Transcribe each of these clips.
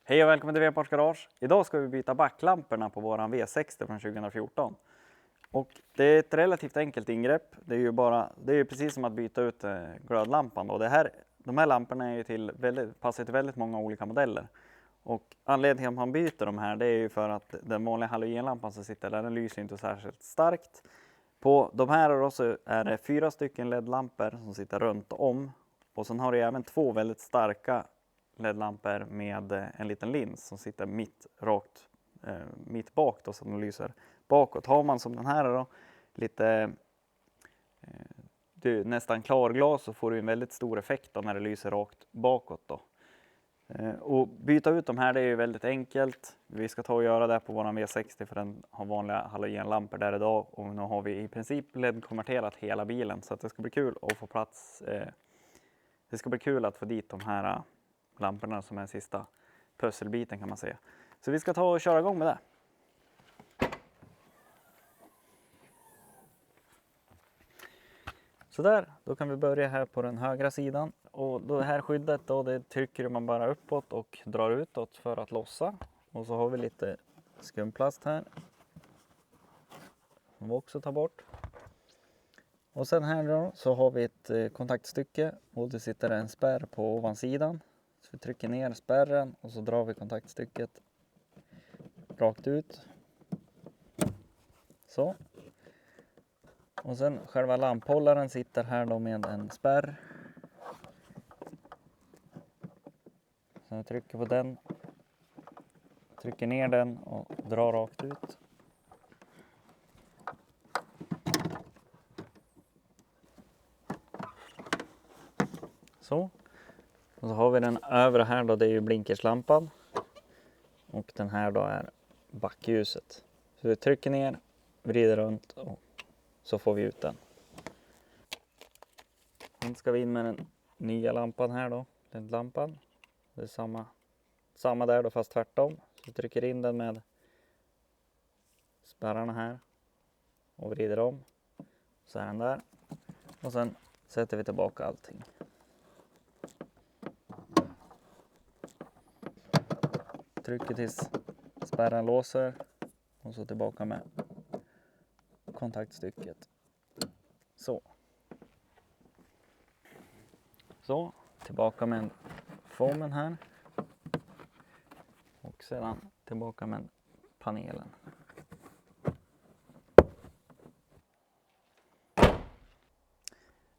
Hej och välkommen till V-Parts Garage. Idag ska vi byta backlamporna på våran V60 från 2014. Och det är ett relativt enkelt ingrepp. Det är ju precis som att byta ut glödlampan. Och de här lamporna är ju passar till väldigt många olika modeller. Och anledningen till att man byter de här, det är ju för att den vanliga halogenlampan som sitter där, den lyser inte särskilt starkt. På de här då så är det 4 stycken LED-lampor som sitter runt om. Och sen har det även 2 väldigt starka LED-lampor med en liten lins som sitter mitt bak då, som lyser bakåt. Har man som den här då nästan klarglas, så får du en väldigt stor effekt då när det lyser rakt bakåt då. Och byta ut de här, det är ju väldigt enkelt. Vi ska ta och göra det på våran V60 för den har vanliga halogenlampor där idag, och nu har vi i princip LED-konverterat hela bilen, så att det ska bli kul att få plats. Det ska bli kul att få dit de här lamporna som är sista pusselbiten, kan man säga. Så vi ska ta och köra igång med det. Så där, då kan vi börja här på den högra sidan. Och det här skyddet då, det trycker man bara uppåt och drar utåt för att lossa. Och så har vi lite skumplast här som vi också tar bort. Och sen här då så har vi ett kontaktstycke, och det sitter en spärr på ovansidan. Så vi trycker ner spärren och så drar vi kontaktstycket rakt ut. Så. Och sen själva lamphållaren sitter här då med en spärr. Så jag trycker på den. Trycker ner den och drar rakt ut. Så. Och så har vi den övre här då, det är ju blinkerslampan. Och den här då är backljuset. Så vi trycker ner, vrider runt och så får vi ut den. Sen ska vi in med den nya lampan här då, den lampan. Det är samma där då, fast tvärtom. Så vi trycker in den med spärrarna här och vrider om. Så är den där. Och sen sätter vi tillbaka allting. Trycker tills spärren låser och så tillbaka med kontaktstycket. Så, tillbaka med foamen här. Och sedan tillbaka med panelen.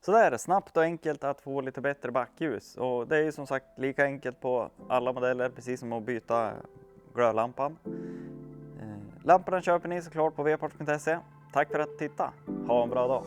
Så där är det snabbt och enkelt att få lite bättre backljus. Och det är ju som sagt lika enkelt på alla modeller, precis som att byta glödlampan. Lamporna köper ni såklart på vparts.se. Tack för att titta. Ha en bra dag.